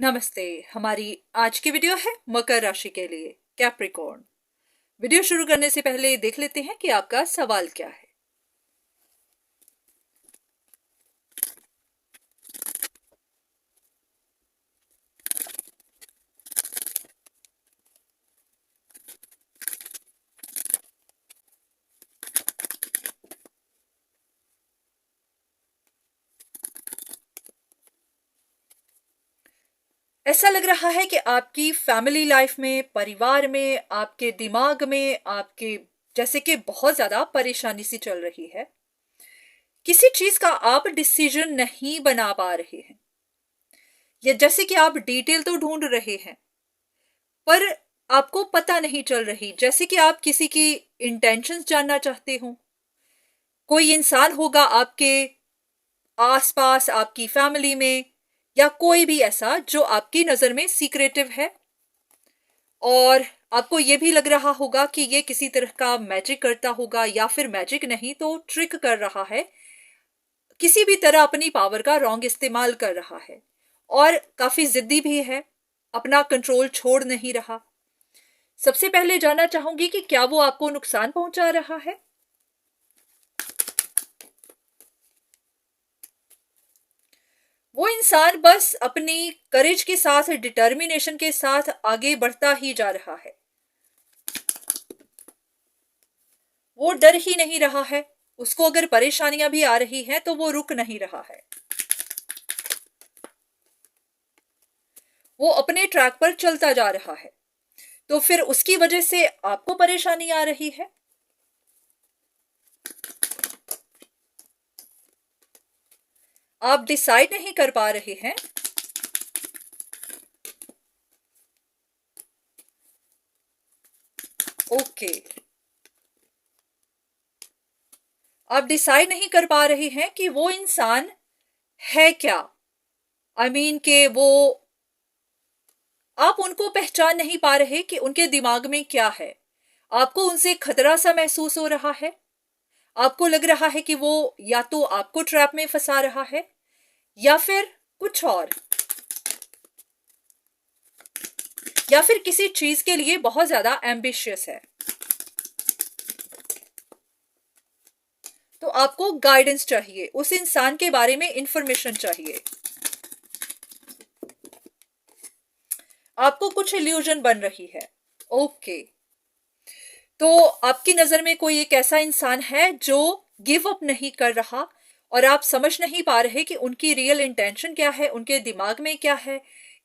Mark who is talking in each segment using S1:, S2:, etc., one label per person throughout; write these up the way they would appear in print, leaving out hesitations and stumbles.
S1: नमस्ते। हमारी आज की वीडियो है मकर राशि के लिए, कैप्रिकॉर्न। वीडियो शुरू करने से पहले देख लेते हैं कि आपका सवाल क्या है। ऐसा लग रहा है कि आपकी फैमिली लाइफ में, परिवार में, आपके दिमाग में, आपके जैसे कि बहुत ज्यादा परेशानी सी चल रही है। किसी चीज का आप डिसीजन नहीं बना पा रहे हैं, या जैसे कि आप डिटेल तो ढूंढ रहे हैं पर आपको पता नहीं चल रही। जैसे कि आप किसी की इंटेंशंस जानना चाहते हो। कोई इंसान होगा आपके आसपास, आपकी फैमिली में, या कोई भी ऐसा जो आपकी नजर में सीक्रेटिव है, और आपको यह भी लग रहा होगा कि ये किसी तरह का मैजिक करता होगा, या फिर मैजिक नहीं तो ट्रिक कर रहा है, किसी भी तरह अपनी पावर का रॉन्ग इस्तेमाल कर रहा है, और काफी जिद्दी भी है, अपना कंट्रोल छोड़ नहीं रहा। सबसे पहले जानना चाहूंगी कि क्या वो आपको नुकसान पहुंचा रहा है। वो इंसान बस अपनी करेज के साथ, डिटर्मिनेशन के साथ आगे बढ़ता ही जा रहा है। वो डर ही नहीं रहा है। उसको अगर परेशानियां भी आ रही हैं तो वो रुक नहीं रहा है। वो अपने ट्रैक पर चलता जा रहा है। तो फिर उसकी वजह से आपको परेशानी आ रही है। आप डिसाइड नहीं कर पा रहे हैं। ओके, आप डिसाइड नहीं कर पा रहे हैं कि वो इंसान है क्या। आई मीन के वो, आप उनको पहचान नहीं पा रहे कि उनके दिमाग में क्या है। आपको उनसे खतरा सा महसूस हो रहा है। आपको लग रहा है कि वो या तो आपको ट्रैप में फंसा रहा है, या फिर कुछ और, या फिर किसी चीज के लिए बहुत ज्यादा एम्बिशियस है। तो आपको गाइडेंस चाहिए, उस इंसान के बारे में इंफॉर्मेशन चाहिए। आपको कुछ इल्यूजन बन रही है। ओके, तो आपकी नजर में कोई एक ऐसा इंसान है जो गिव अप नहीं कर रहा, और आप समझ नहीं पा रहे कि उनकी रियल इंटेंशन क्या है, उनके दिमाग में क्या है।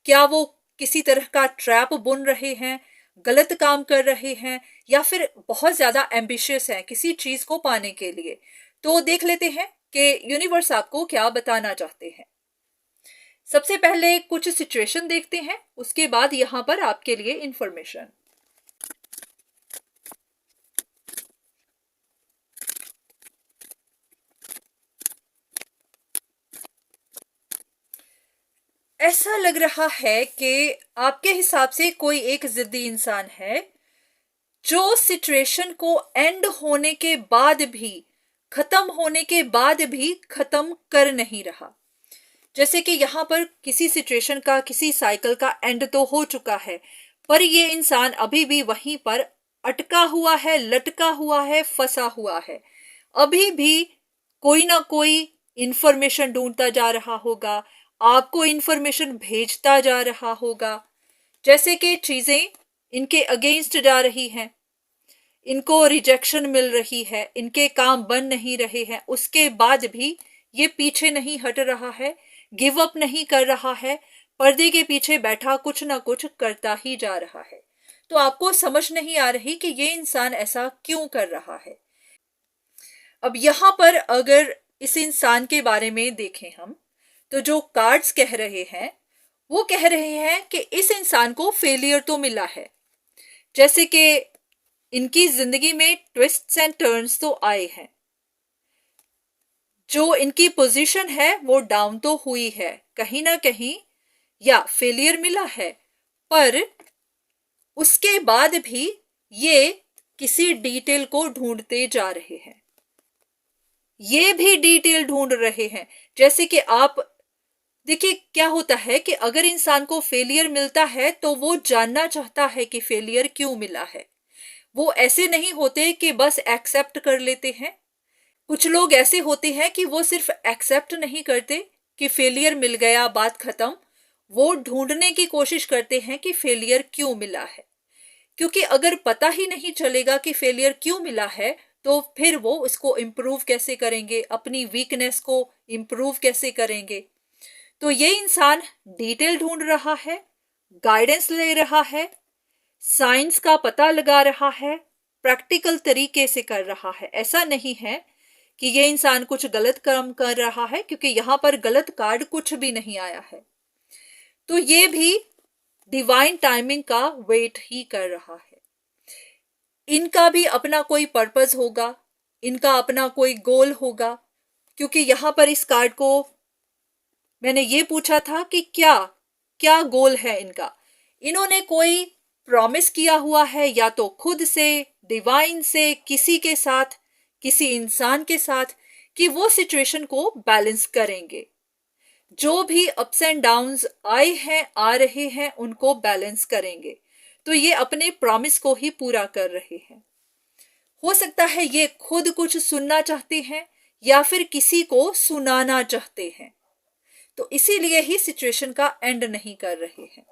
S1: क्या वो किसी तरह का ट्रैप बुन रहे हैं, गलत काम कर रहे हैं, या फिर बहुत ज्यादा एम्बिशियस हैं किसी चीज को पाने के लिए। तो देख लेते हैं कि यूनिवर्स आपको क्या बताना चाहते हैं। सबसे पहले कुछ सिचुएशन देखते हैं, उसके बाद यहां पर आपके लिए इंफॉर्मेशन। ऐसा लग रहा है कि आपके हिसाब से कोई एक जिद्दी इंसान है जो सिचुएशन को एंड होने के बाद भी, खत्म होने के बाद भी खत्म कर नहीं रहा। जैसे कि यहां पर किसी सिचुएशन का, किसी साइकिल का एंड तो हो चुका है, पर ये इंसान अभी भी वहीं पर अटका हुआ है, लटका हुआ है, फंसा हुआ है। अभी भी कोई ना कोई इंफॉर्मेशन ढूंढता जा रहा होगा, आपको इंफॉर्मेशन भेजता जा रहा होगा। जैसे कि चीजें इनके अगेंस्ट जा रही हैं, इनको रिजेक्शन मिल रही है, इनके काम बन नहीं रहे हैं, उसके बाद भी ये पीछे नहीं हट रहा है, गिव अप नहीं कर रहा है, पर्दे के पीछे बैठा कुछ ना कुछ करता ही जा रहा है। तो आपको समझ नहीं आ रही कि ये इंसान ऐसा क्यों कर रहा है। अब यहां पर अगर इस इंसान के बारे में देखें हम, तो जो कार्ड्स कह रहे हैं वो कह रहे हैं कि इस इंसान को फेलियर तो मिला है। जैसे कि इनकी जिंदगी में ट्विस्ट्स एंड टर्न्स तो आए हैं, जो इनकी पोजीशन है वो डाउन तो हुई है कहीं ना कहीं, या फेलियर मिला है, पर उसके बाद भी ये किसी डिटेल को ढूंढते जा रहे हैं। ये भी डिटेल ढूंढ रहे हैं। जैसे कि आप देखिए क्या होता है कि अगर इंसान को फेलियर मिलता है तो वो जानना चाहता है कि फेलियर क्यों मिला है। वो ऐसे नहीं होते कि बस एक्सेप्ट कर लेते हैं। कुछ लोग ऐसे होते हैं कि वो सिर्फ एक्सेप्ट नहीं करते कि फेलियर मिल गया, बात खत्म। वो ढूंढने की कोशिश करते हैं कि फेलियर क्यों मिला है। क्योंकि अगर पता ही नहीं चलेगा कि फेलियर क्यों मिला है तो फिर वो उसको इम्प्रूव कैसे करेंगे, अपनी वीकनेस को इम्प्रूव कैसे करेंगे। तो ये इंसान डिटेल ढूंढ रहा है, गाइडेंस ले रहा है, साइंस का पता लगा रहा है, प्रैक्टिकल तरीके से कर रहा है। ऐसा नहीं है कि ये इंसान कुछ गलत काम कर रहा है, क्योंकि यहां पर गलत कार्ड कुछ भी नहीं आया है। तो ये भी डिवाइन टाइमिंग का वेट ही कर रहा है। इनका भी अपना कोई पर्पस होगा, इनका अपना कोई गोल होगा। क्योंकि यहां पर इस कार्ड को मैंने ये पूछा था कि क्या क्या गोल है इनका। इन्होंने कोई प्रॉमिस किया हुआ है, या तो खुद से, डिवाइन से, किसी के साथ, किसी इंसान के साथ, कि वो सिचुएशन को बैलेंस करेंगे। जो भी अप्स एंड डाउन्स आए हैं, आ रहे हैं, उनको बैलेंस करेंगे। तो ये अपने प्रॉमिस को ही पूरा कर रहे हैं। हो सकता है ये खुद कुछ सुनना चाहते हैं या फिर किसी को सुनाना चाहते हैं, तो इसीलिए ही सिचुएशन का एंड नहीं कर रहे हैं।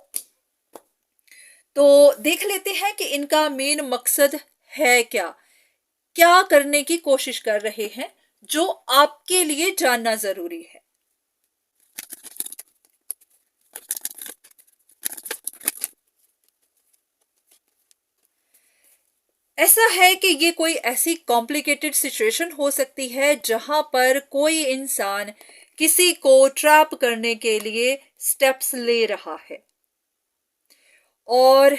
S1: तो देख लेते हैं कि इनका मेन मकसद है क्या, क्या करने की कोशिश कर रहे हैं, जो आपके लिए जानना जरूरी है। ऐसा है कि ये कोई ऐसी कॉम्प्लिकेटेड सिचुएशन हो सकती है जहां पर कोई इंसान किसी को ट्रैप करने के लिए स्टेप्स ले रहा है, और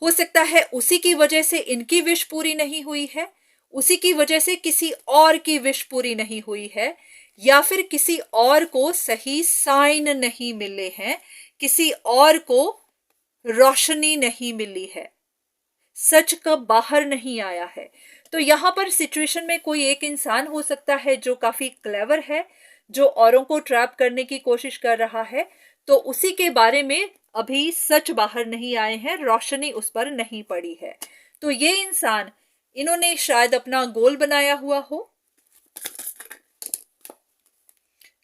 S1: हो सकता है उसी की वजह से इनकी विश पूरी नहीं हुई है, उसी की वजह से किसी और की विश पूरी नहीं हुई है, या फिर किसी और को सही साइन नहीं मिले हैं, किसी और को रोशनी नहीं मिली है, सच कब बाहर नहीं आया है। तो यहां पर सिचुएशन में कोई एक इंसान हो सकता है जो काफी क्लेवर है, जो औरों को ट्रैप करने की कोशिश कर रहा है, तो उसी के बारे में अभी सच बाहर नहीं आए हैं, रोशनी उस पर नहीं पड़ी है। तो ये इंसान, इन्होंने शायद अपना गोल बनाया हुआ हो,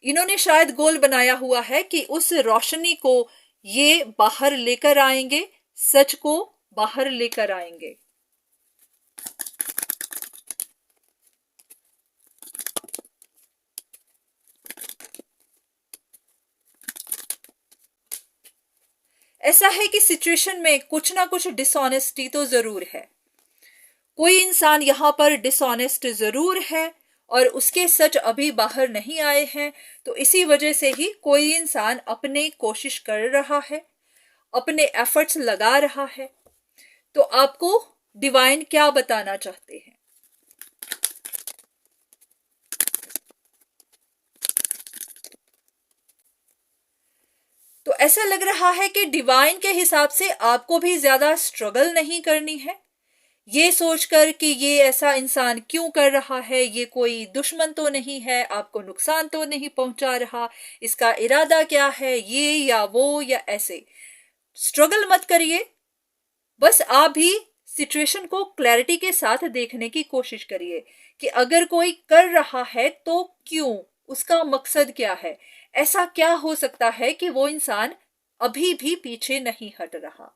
S1: इन्होंने शायद गोल बनाया हुआ है कि उस रोशनी को ये बाहर लेकर आएंगे, सच को बाहर लेकर आएंगे। ऐसा है कि सिचुएशन में कुछ ना कुछ डिसऑनेस्टी तो जरूर है। कोई इंसान यहां पर डिसऑनेस्ट जरूर है और उसके सच अभी बाहर नहीं आए हैं, तो इसी वजह से ही कोई इंसान अपने कोशिश कर रहा है, अपने एफर्ट्स लगा रहा है। तो आपको डिवाइन क्या बताना चाहते हैं? तो ऐसा लग रहा है कि डिवाइन के हिसाब से आपको भी ज्यादा स्ट्रगल नहीं करनी है, ये सोचकर कि ये ऐसा इंसान क्यों कर रहा है, ये कोई दुश्मन तो नहीं है, आपको नुकसान तो नहीं पहुंचा रहा, इसका इरादा क्या है, ये या वो या ऐसे। स्ट्रगल मत करिए, बस आप भी सिचुएशन को क्लैरिटी के साथ देखने की कोशिश करिए कि अगर कोई कर रहा है तो क्यों, उसका मकसद क्या है, ऐसा क्या हो सकता है कि वो इंसान अभी भी पीछे नहीं हट रहा।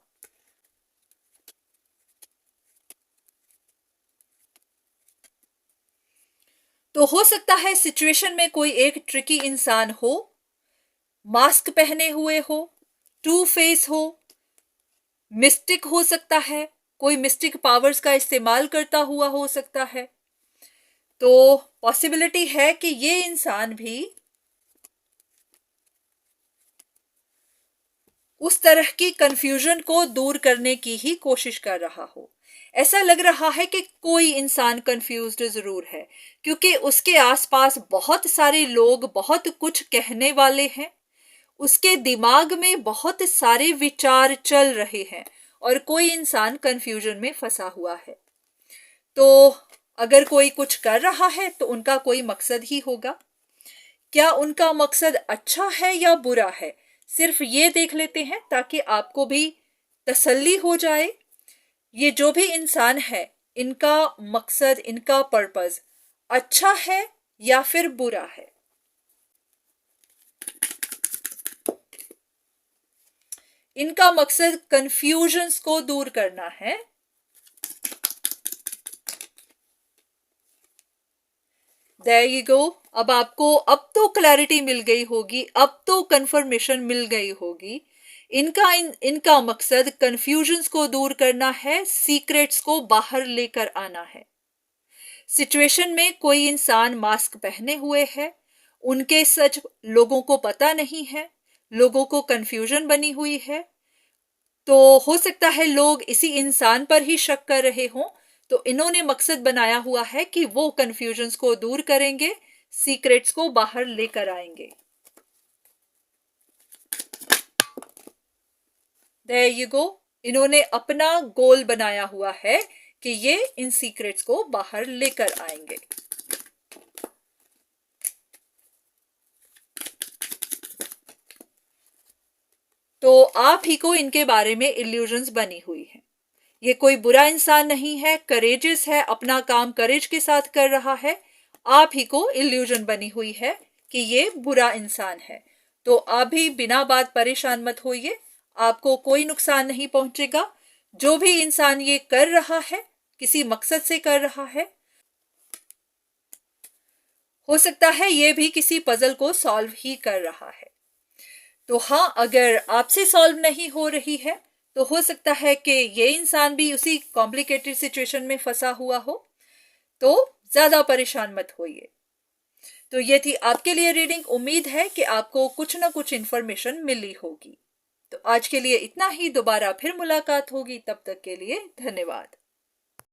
S1: तो हो सकता है सिचुएशन में कोई एक ट्रिकी इंसान हो, मास्क पहने हुए हो, टू फेस हो, मिस्टिक हो सकता है, कोई मिस्टिक पावर्स का इस्तेमाल करता हुआ हो सकता है। तो पॉसिबिलिटी है कि ये इंसान भी उस तरह की कंफ्यूजन को दूर करने की ही कोशिश कर रहा हो। ऐसा लग रहा है कि कोई इंसान कंफ्यूज्ड जरूर है, क्योंकि उसके आसपास बहुत सारे लोग बहुत कुछ कहने वाले हैं, उसके दिमाग में बहुत सारे विचार चल रहे हैं, और कोई इंसान कंफ्यूजन में फंसा हुआ है। तो अगर कोई कुछ कर रहा है तो उनका कोई मकसद ही होगा। क्या उनका मकसद अच्छा है या बुरा है, सिर्फ ये देख लेते हैं ताकि आपको भी तसल्ली हो जाए। ये जो भी इंसान है, इनका मकसद, इनका पर्पस अच्छा है या फिर बुरा है। इनका मकसद कंफ्यूजन्स को दूर करना है। There you go। अब तो क्लैरिटी मिल गई होगी, अब तो कंफर्मेशन मिल गई होगी। इनका मकसद कंफ्यूजन्स को दूर करना है, सीक्रेट्स को बाहर लेकर आना है। सिचुएशन में कोई इंसान मास्क पहने हुए है, उनके सच लोगों को पता नहीं है, लोगों को कंफ्यूजन बनी हुई है। तो हो सकता है लोग इसी इंसान पर ही शक कर रहे हों, तो इन्होंने मकसद बनाया हुआ है कि वो कंफ्यूजन्स को दूर करेंगे, सीक्रेट्स को बाहर लेकर आएंगे। There you go। इन्होंने अपना गोल बनाया हुआ है कि ये इन सीक्रेट्स को बाहर लेकर आएंगे। तो आप ही को इनके बारे में इल्यूजन्स बनी हुई है। ये कोई बुरा इंसान नहीं है, करेजियस है, अपना काम करेज के साथ कर रहा है। आप ही को इल्यूजन बनी हुई है कि ये बुरा इंसान है। तो आप भी बिना बात परेशान मत होइए, आपको कोई नुकसान नहीं पहुंचेगा। जो भी इंसान ये कर रहा है, किसी मकसद से कर रहा है। हो सकता है ये भी किसी पजल को सॉल्व ही कर रहा है। तो हाँ, अगर आपसे सॉल्व नहीं हो रही है तो हो सकता है कि ये इंसान भी उसी कॉम्प्लिकेटेड सिचुएशन में फंसा हुआ हो। तो ज्यादा परेशान मत होइए। तो ये थी आपके लिए रीडिंग। उम्मीद है कि आपको कुछ ना कुछ इंफॉर्मेशन मिली होगी। तो आज के लिए इतना ही, दोबारा फिर मुलाकात होगी। तब तक के लिए धन्यवाद।